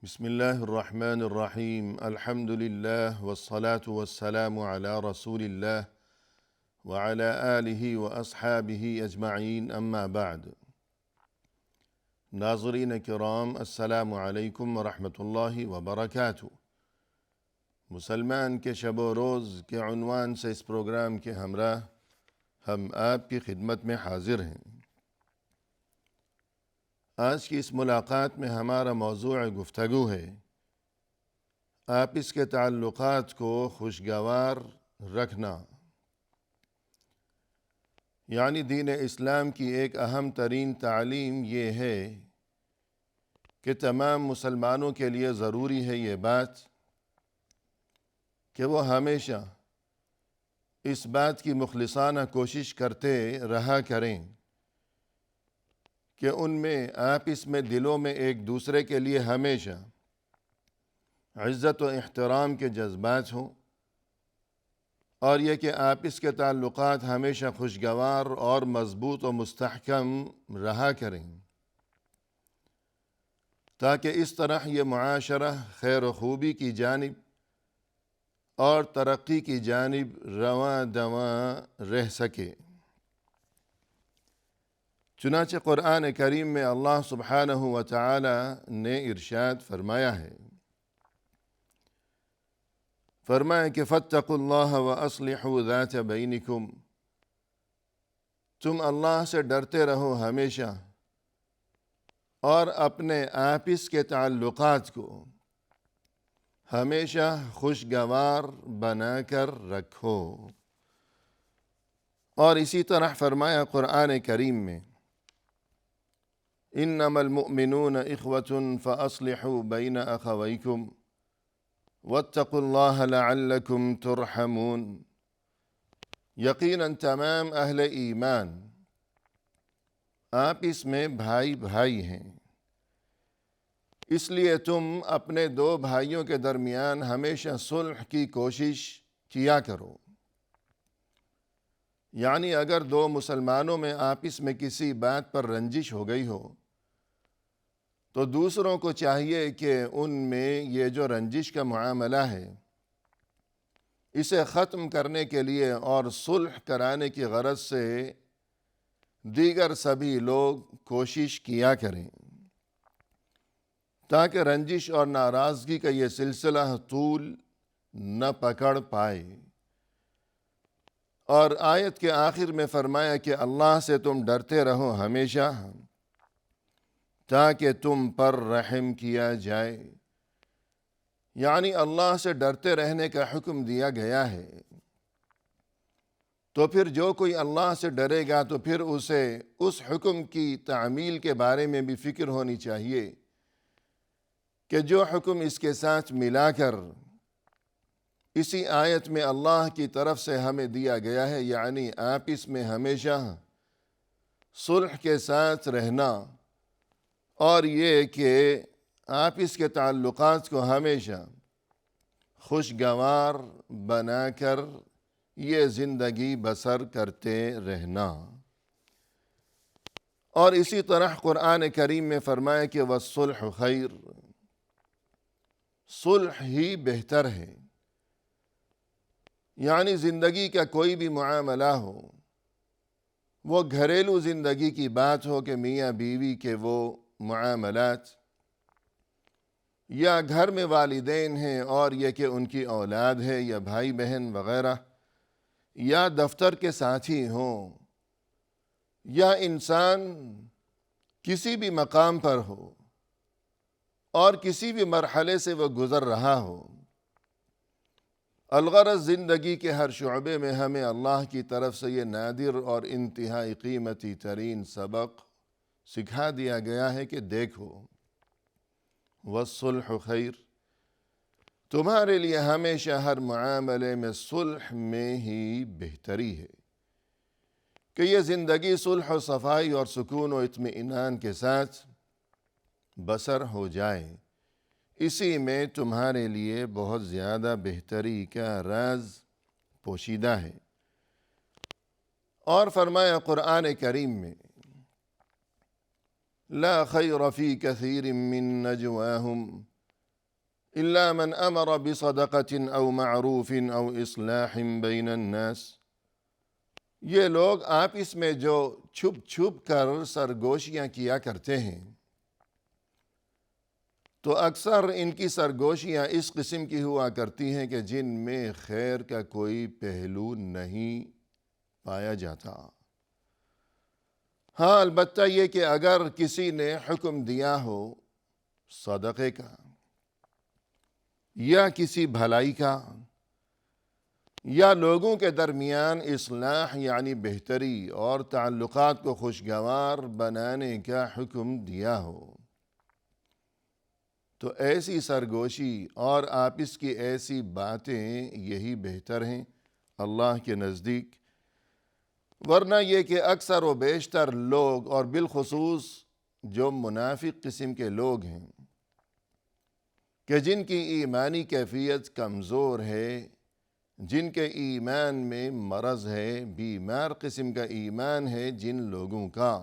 بسم الله الرحمن الرحيم الحمد لله والصلاة والسلام على رسول الله وعلى آله وأصحابه أجمعين أما بعد ناظرین کرام السلام علیکم ورحمۃ اللہ وبرکاتہ۔ مسلمان کے شب و روز کے عنوان سے اس پروگرام کے ہمراہ ہم آپ کی خدمت میں حاضر ہیں۔ آج کی اس ملاقات میں ہمارا موضوع گفتگو ہے آپس کے تعلقات کو خوشگوار رکھنا، یعنی دین اسلام کی ایک اہم ترین تعلیم یہ ہے کہ تمام مسلمانوں کے لیے ضروری ہے یہ بات کہ وہ ہمیشہ اس بات کی مخلصانہ کوشش کرتے رہا کریں کہ ان میں آپس میں دلوں میں ایک دوسرے کے لیے ہمیشہ عزت و احترام کے جذبات ہوں، اور یہ کہ آپس کے تعلقات ہمیشہ خوشگوار اور مضبوط و مستحکم رہا کریں، تاکہ اس طرح یہ معاشرہ خیر و خوبی کی جانب اور ترقی کی جانب رواں دواں رہ سکے۔ چنانچہ قرآن کریم میں اللہ سبحانہ و تعالی نے ارشاد فرمایا ہے، فرمایا کہ فاتقوا اللہ واصلحوا ذات بینکم، تم اللہ سے ڈرتے رہو ہمیشہ اور اپنے آپس کے تعلقات کو ہمیشہ خوشگوار بنا کر رکھو۔ اور اسی طرح فرمایا قرآن کریم میں، انما المؤمنون اخوة فاصلحوا بین اخویکم واتقوا اللہ لعلکم ترحمون، یقیناً تمام اہل ایمان آپس میں بھائی بھائی ہیں، اس لیے تم اپنے دو بھائیوں کے درمیان ہمیشہ صلح کی کوشش کیا کرو۔ یعنی اگر دو مسلمانوں میں آپس میں کسی بات پر رنجش ہو گئی ہو تو دوسروں کو چاہیے کہ ان میں یہ جو رنجش کا معاملہ ہے اسے ختم کرنے کے لیے اور صلح کرانے کی غرض سے دیگر سبھی لوگ کوشش کیا کریں، تاکہ رنجش اور ناراضگی کا یہ سلسلہ طول نہ پکڑ پائے۔ اور آیت کے آخر میں فرمایا کہ اللہ سے تم ڈرتے رہو ہمیشہ تاکہ تم پر رحم کیا جائے، یعنی اللہ سے ڈرتے رہنے کا حکم دیا گیا ہے، تو پھر جو کوئی اللہ سے ڈرے گا تو پھر اسے اس حکم کی تعمیل کے بارے میں بھی فکر ہونی چاہیے کہ جو حکم اس کے ساتھ ملا کر اسی آیت میں اللہ کی طرف سے ہمیں دیا گیا ہے، یعنی آپس میں ہمیشہ صلح کے ساتھ رہنا، اور یہ کہ آپس کے تعلقات کو ہمیشہ خوشگوار بنا کر یہ زندگی بسر کرتے رہنا۔ اور اسی طرح قرآن کریم میں فرمایا کہ وَالصُّلْحُ خَيْرٌ، صلح ہی بہتر ہے، یعنی زندگی کا کوئی بھی معاملہ ہو، وہ گھریلو زندگی کی بات ہو کہ میاں بیوی کے وہ معاملات، یا گھر میں والدین ہیں اور یہ کہ ان کی اولاد ہے یا بھائی بہن وغیرہ، یا دفتر کے ساتھی ہوں، یا انسان کسی بھی مقام پر ہو اور کسی بھی مرحلے سے وہ گزر رہا ہو، الغرض زندگی کے ہر شعبے میں ہمیں اللہ کی طرف سے یہ نادر اور انتہائی قیمتی ترین سبق سکھا دیا گیا ہے کہ دیکھو وَالصُّلْحُ خَيْرٌ، تمہارے لیے ہمیشہ ہر معاملے میں صلح میں ہی بہتری ہے کہ یہ زندگی صلح و صفائی اور سکون و اطمئنان کے ساتھ بسر ہو جائے، اسی میں تمہارے لیے بہت زیادہ بہتری کا راز پوشیدہ ہے۔ اور فرمایا قرآن کریم میں، لا خیر فی کثیر من نجواہم إلا من أمر بصدقة أو معروف أو إصلاح بين الناس. یہ لوگ آپس میں جو چھپ چھپ کر سرگوشیاں کیا کرتے ہیں تو اکثر ان کی سرگوشیاں اس قسم کی ہوا کرتی ہیں کہ جن میں خیر کا کوئی پہلو نہیں پایا جاتا. ہاں البتہ یہ کہ اگر کسی نے حکم دیا ہو صدقے کا یا کسی بھلائی کا یا لوگوں کے درمیان اصلاح یعنی بہتری اور تعلقات کو خوشگوار بنانے کا حکم دیا ہو تو ایسی سرگوشی اور آپس کی ایسی باتیں یہی بہتر ہیں اللہ کے نزدیک. ورنہ یہ کہ اکثر و بیشتر لوگ اور بالخصوص جو منافق قسم کے لوگ ہیں کہ جن کی ایمانی کیفیت کمزور ہے، جن کے ایمان میں مرض ہے، بیمار قسم کا ایمان ہے جن لوگوں کا،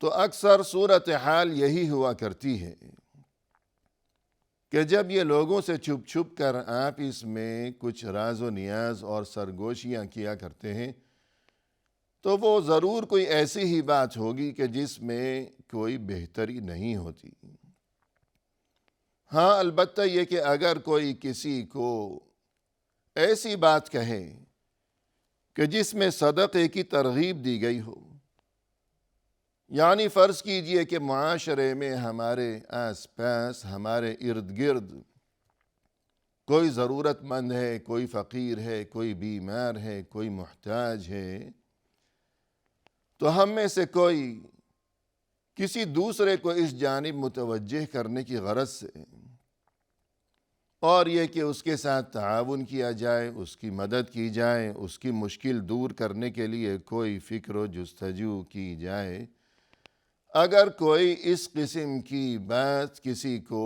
تو اکثر صورتحال یہی ہوا کرتی ہے کہ جب یہ لوگوں سے چھپ چھپ کر آپس میں کچھ راز و نیاز اور سرگوشیاں کیا کرتے ہیں تو وہ ضرور کوئی ایسی ہی بات ہوگی کہ جس میں کوئی بہتری نہیں ہوتی. ہاں البتہ یہ کہ اگر کوئی کسی کو ایسی بات کہے کہ جس میں صدقے کی ترغیب دی گئی ہو، یعنی فرض کیجئے کہ معاشرے میں ہمارے آس پاس ہمارے ارد گرد کوئی ضرورت مند ہے، کوئی فقیر ہے، کوئی بیمار ہے، کوئی محتاج ہے، تو ہم میں سے کوئی کسی دوسرے کو اس جانب متوجہ کرنے کی غرض سے اور یہ کہ اس کے ساتھ تعاون کیا جائے، اس کی مدد کی جائے، اس کی مشکل دور کرنے کے لیے کوئی فکر و جستجو کی جائے، اگر کوئی اس قسم کی بات کسی کو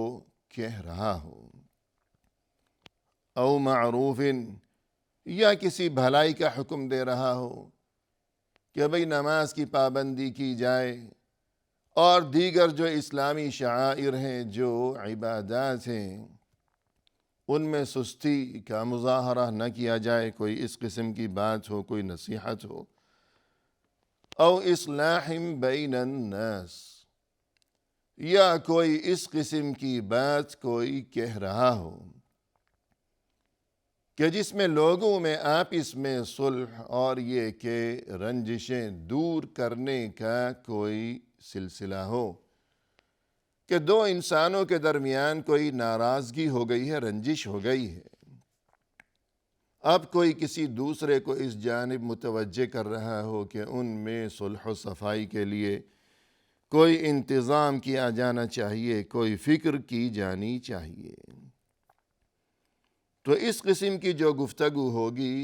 کہہ رہا ہو او معروف یا کسی بھلائی کا حکم دے رہا ہو کہ بھئی نماز کی پابندی کی جائے اور دیگر جو اسلامی شعائر ہیں، جو عبادات ہیں، ان میں سستی کا مظاہرہ نہ کیا جائے، کوئی اس قسم کی بات ہو، کوئی نصیحت ہو، او اصلاح بین الناس یا کوئی اس قسم کی بات کوئی کہہ رہا ہو کہ جس میں لوگوں میں آپس میں صلح اور یہ کہ رنجشیں دور کرنے کا کوئی سلسلہ ہو کہ دو انسانوں کے درمیان کوئی ناراضگی ہو گئی ہے، رنجش ہو گئی ہے، اب کوئی کسی دوسرے کو اس جانب متوجہ کر رہا ہو کہ ان میں صلح و صفائی کے لیے کوئی انتظام کیا جانا چاہیے، کوئی فکر کی جانی چاہیے، تو اس قسم کی جو گفتگو ہوگی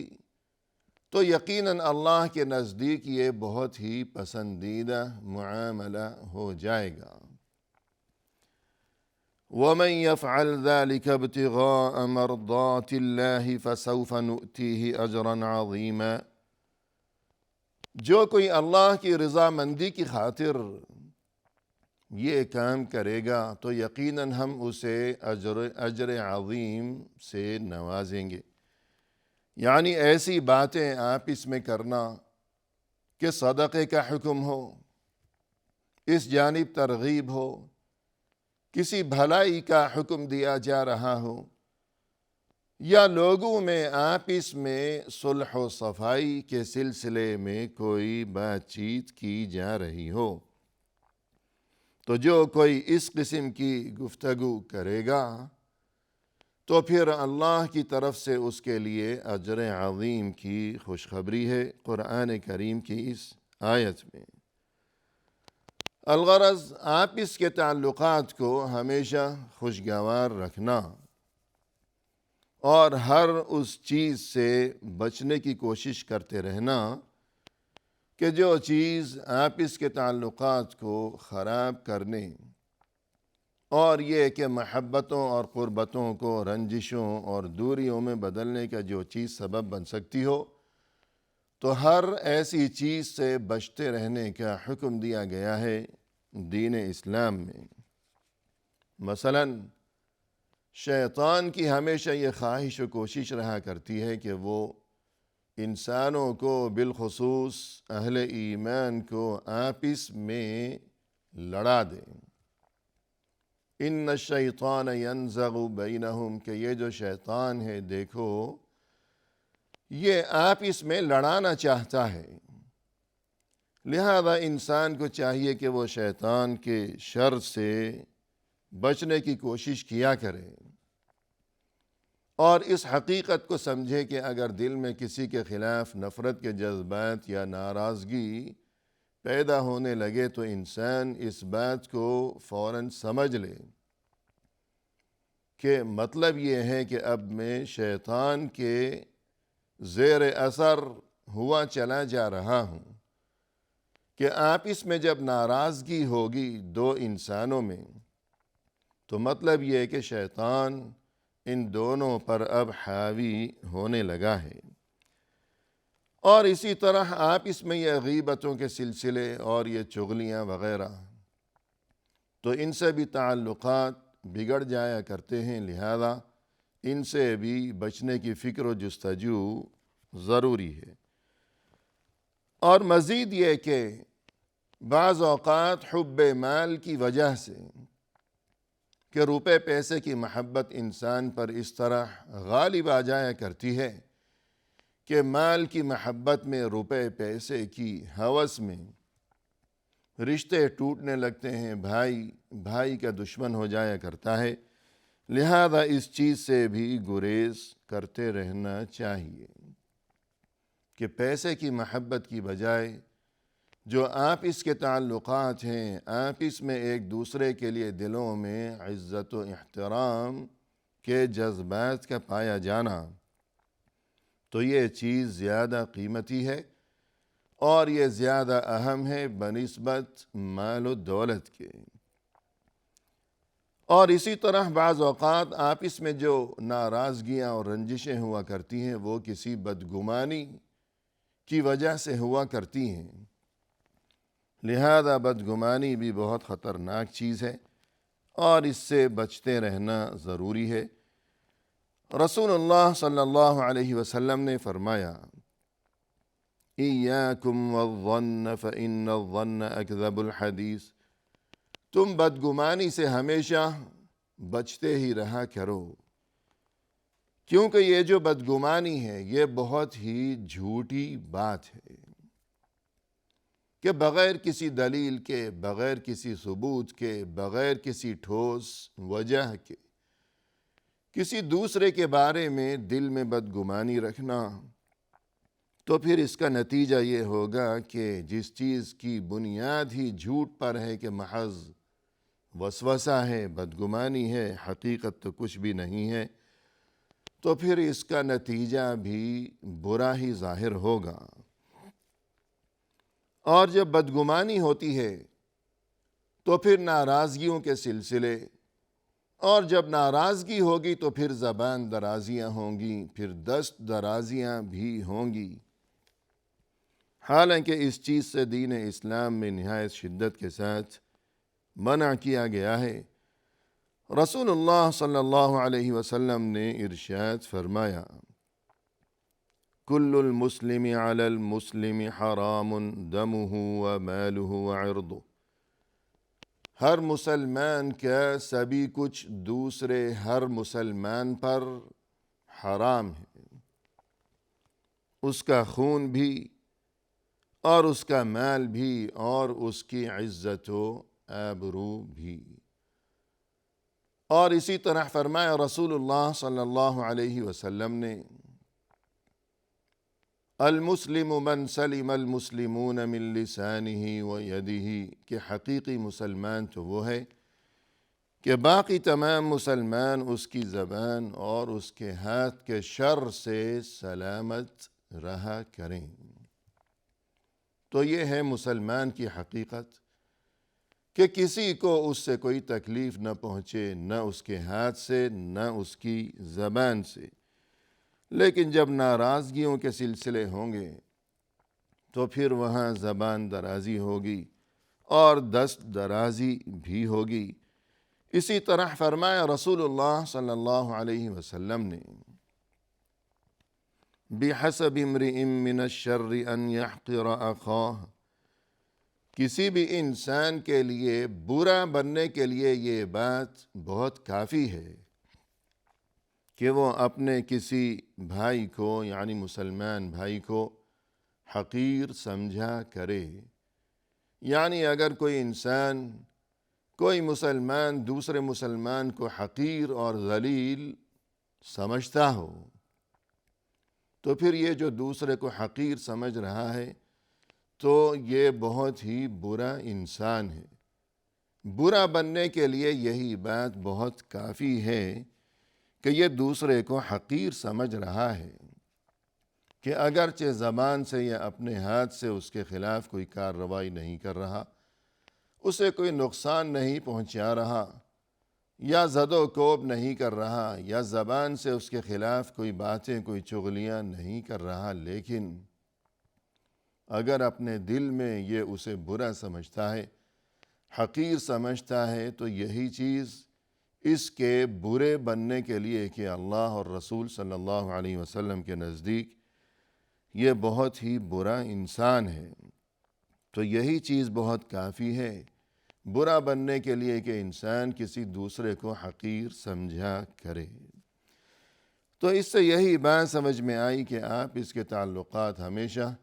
تو یقیناً اللہ کے نزدیک یہ بہت ہی پسندیدہ معاملہ ہو جائے گا. وَمَنْ يَفْعَلْ ذَلِكَ ابْتِغَاءَ مَرْضَاتِ اللَّهِ فَسَوْفَ نُؤْتِيهِ أَجْرًا عَظِيمًا. جو کوئی اللہ کی رضامندی کی خاطر یہ کام کرے گا تو یقیناً ہم اسے اجر عظیم سے نوازیں گے. یعنی ایسی باتیں آپس میں کرنا کہ صدقے کا حکم ہو، اس جانب ترغیب ہو، کسی بھلائی کا حکم دیا جا رہا ہو یا لوگوں میں آپس میں صلح و صفائی کے سلسلے میں کوئی بات چیت کی جا رہی ہو، تو جو کوئی اس قسم کی گفتگو کرے گا تو پھر اللہ کی طرف سے اس کے لیے اجر عظیم کی خوشخبری ہے قرآن کریم کی اس آیت میں. الغرض آپس کے تعلقات کو ہمیشہ خوشگوار رکھنا اور ہر اس چیز سے بچنے کی کوشش کرتے رہنا کہ جو چیز آپس کے تعلقات کو خراب کرنے اور یہ کہ محبتوں اور قربتوں کو رنجشوں اور دوریوں میں بدلنے کا جو چیز سبب بن سکتی ہو، تو ہر ایسی چیز سے بچتے رہنے کا حکم دیا گیا ہے دین اسلام میں. مثلا شیطان کی ہمیشہ یہ خواہش و کوشش رہا کرتی ہے کہ وہ انسانوں کو بالخصوص اہل ایمان کو آپس میں لڑا دے۔ ان الشیطان ینزغ بینہم، کہ یہ جو شیطان ہے دیکھو یہ آپس میں لڑانا چاہتا ہے، لہذا انسان کو چاہیے کہ وہ شیطان کے شر سے بچنے کی کوشش کیا کرے، اور اس حقیقت کو سمجھے کہ اگر دل میں کسی کے خلاف نفرت کے جذبات یا ناراضگی پیدا ہونے لگے تو انسان اس بات کو فوراً سمجھ لے کہ مطلب یہ ہے کہ اب میں شیطان کے زیر اثر ہوا چلا جا رہا ہوں، کہ آپس میں جب ناراضگی ہوگی دو انسانوں میں تو مطلب یہ ہے کہ شیطان ان دونوں پر اب حاوی ہونے لگا ہے۔ اور اسی طرح آپس میں یہ غیبتوں کے سلسلے اور یہ چغلیاں وغیرہ، تو ان سے بھی تعلقات بگڑ جایا کرتے ہیں، لہذا ان سے بھی بچنے کی فکر و جستجو ضروری ہے۔ اور مزید یہ کہ بعض اوقات حب مال کی وجہ سے کہ روپے پیسے کی محبت انسان پر اس طرح غالب آ جایا کرتی ہے کہ مال کی محبت میں، روپے پیسے کی ہوس میں رشتے ٹوٹنے لگتے ہیں، بھائی کا دشمن ہو جایا کرتا ہے، لہذا اس چیز سے بھی گریز کرتے رہنا چاہیے کہ پیسے کی محبت کی بجائے جو آپس کے تعلقات ہیں، آپس میں ایک دوسرے کے لیے دلوں میں عزت و احترام کے جذبات کا پایا جانا، تو یہ چیز زیادہ قیمتی ہے اور یہ زیادہ اہم ہے بنسبت مال و دولت کے۔ اور اسی طرح بعض اوقات آپس میں جو ناراضگیاں اور رنجشیں ہوا کرتی ہیں وہ کسی بدگمانی کی وجہ سے ہوا کرتی ہیں، لہذا بدگمانی بھی بہت خطرناک چیز ہے اور اس سے بچتے رہنا ضروری ہے۔ رسول اللہ صلی اللہ علیہ وسلم نے فرمایا، ایاکم والظن فإن الظن اکذب الحدیث، تم بدگمانی سے ہمیشہ بچتے ہی رہا کرو، کیونکہ یہ جو بدگمانی ہے یہ بہت ہی جھوٹی بات ہے کہ بغیر کسی دلیل کے، بغیر کسی ثبوت کے، بغیر کسی ٹھوس وجہ کے کسی دوسرے کے بارے میں دل میں بدگمانی رکھنا، تو پھر اس کا نتیجہ یہ ہوگا کہ جس چیز کی بنیاد ہی جھوٹ پر ہے کہ محض وسوسہ ہے، بدگمانی ہے، حقیقت تو کچھ بھی نہیں ہے، تو پھر اس کا نتیجہ بھی برا ہی ظاہر ہوگا۔ اور جب بدگمانی ہوتی ہے تو پھر ناراضگیوں کے سلسلے، اور جب ناراضگی ہوگی تو پھر زبان درازیاں ہوں گی، پھر دست درازیاں بھی ہوں گی، حالانکہ اس چیز سے دین اسلام میں نہایت شدت کے ساتھ منع کیا گیا ہے۔ رسول اللہ صلی اللہ علیہ وسلم نے ارشاد فرمایا، کل المسلم علی المسلم حرام دمہ ومالہ وعرضہ، ہر مسلمان کا سبھی کچھ دوسرے ہر مسلمان پر حرام ہے، اس کا خون بھی اور اس کا مال بھی اور اس کی عزت و آبرو بھی۔ اور اسی طرح فرمایا رسول اللہ صلی اللہ علیہ وسلم نے، المسلم من سلم المسلمون من لسانہ و یدہ، کہ حقیقی مسلمان تو وہ ہے کہ باقی تمام مسلمان اس کی زبان اور اس کے ہاتھ کے شر سے سلامت رہا کریں۔ تو یہ ہے مسلمان کی حقیقت کہ کسی کو اس سے کوئی تکلیف نہ پہنچے، نہ اس کے ہاتھ سے نہ اس کی زبان سے، لیکن جب ناراضگیوں کے سلسلے ہوں گے تو پھر وہاں زبان درازی ہوگی اور دست درازی بھی ہوگی۔ اسی طرح فرمایا رسول اللہ صلی اللہ علیہ وسلم نے، بِحَسَبِ امْرِئٍ مِّنَ الشَّرِّ أَن يَحْقِرَ أَخَاهُ، کسی بھی انسان کے لیے برا بننے کے لیے یہ بات بہت کافی ہے کہ وہ اپنے کسی بھائی کو، یعنی مسلمان بھائی کو حقیر سمجھا کرے۔ یعنی اگر کوئی انسان، کوئی مسلمان دوسرے مسلمان کو حقیر اور ذلیل سمجھتا ہو، تو پھر یہ جو دوسرے کو حقیر سمجھ رہا ہے تو یہ بہت ہی برا انسان ہے۔ برا بننے کے لیے یہی بات بہت کافی ہے کہ یہ دوسرے کو حقیر سمجھ رہا ہے، کہ اگرچہ زبان سے یا اپنے ہاتھ سے اس کے خلاف کوئی کارروائی نہیں کر رہا، اسے کوئی نقصان نہیں پہنچا رہا، یا زد و کوب نہیں کر رہا، یا زبان سے اس کے خلاف کوئی باتیں، کوئی چغلیاں نہیں کر رہا، لیکن اگر اپنے دل میں یہ اسے برا سمجھتا ہے، حقیر سمجھتا ہے، تو یہی چیز اس کے برے بننے کے لیے کہ اللہ اور رسول صلی اللہ علیہ وسلم کے نزدیک یہ بہت ہی برا انسان ہے، تو یہی چیز بہت کافی ہے برا بننے کے لیے کہ انسان کسی دوسرے کو حقیر سمجھا کرے۔ تو اس سے یہی بات سمجھ میں آئی کہ آپ اس کے تعلقات ہمیشہ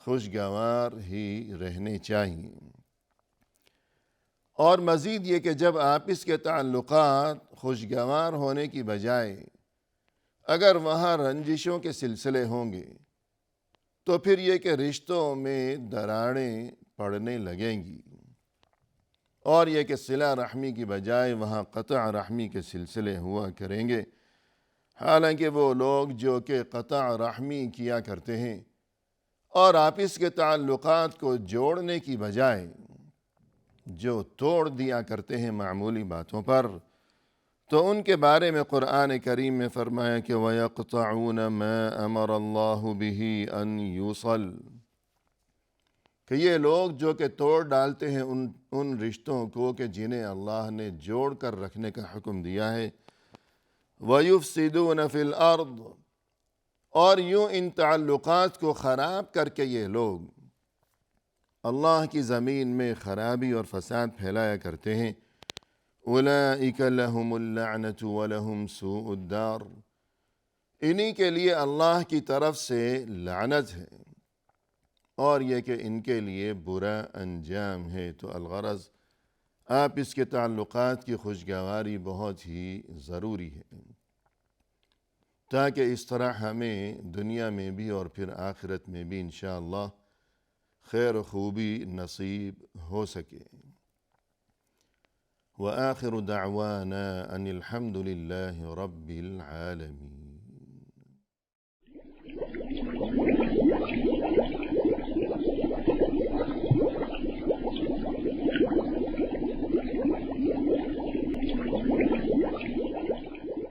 خوشگوار ہی رہنے چاہیے، اور مزید یہ کہ جب آپس کے تعلقات خوشگوار ہونے کی بجائے اگر وہاں رنجشوں کے سلسلے ہوں گے تو پھر یہ کہ رشتوں میں دراڑیں پڑنے لگیں گی، اور یہ کہ صلہ رحمی کی بجائے وہاں قطع رحمی کے سلسلے ہوا کریں گے۔ حالانکہ وہ لوگ جو کہ قطع رحمی کیا کرتے ہیں اور آپس کے تعلقات کو جوڑنے کی بجائے جو توڑ دیا کرتے ہیں معمولی باتوں پر، تو ان کے بارے میں قرآن کریم میں فرمایا کہ وَيَقْطَعُونَ مَا أَمَرَ اللَّهُ بِهِ أَن يُوصَلَ، کہ یہ لوگ جو کہ توڑ ڈالتے ہیں ان رشتوں کو کہ جنہیں اللہ نے جوڑ کر رکھنے کا حکم دیا ہے، وَيُفْسِدُونَ فِي الْأَرْضِ، اور یوں ان تعلقات کو خراب کر کے یہ لوگ اللہ کی زمین میں خرابی اور فساد پھیلایا کرتے ہیں۔ أُولَئِكَ لَهُمُ اللَّعْنَةُ وَلَهُمْ سُوءُ الدَّارِ، انہی کے لیے اللہ کی طرف سے لعنت ہے اور یہ کہ ان کے لیے برا انجام ہے۔ تو الغرض آپ اس کے تعلقات کی خوشگواری بہت ہی ضروری ہے، تاکہ اس طرح ہمیں دنیا میں بھی اور پھر آخرت میں بھی انشاءاللہ خیر و خوبی نصیب ہو سکے۔ وآخر دعوانا ان الحمد للہ رب العالمین۔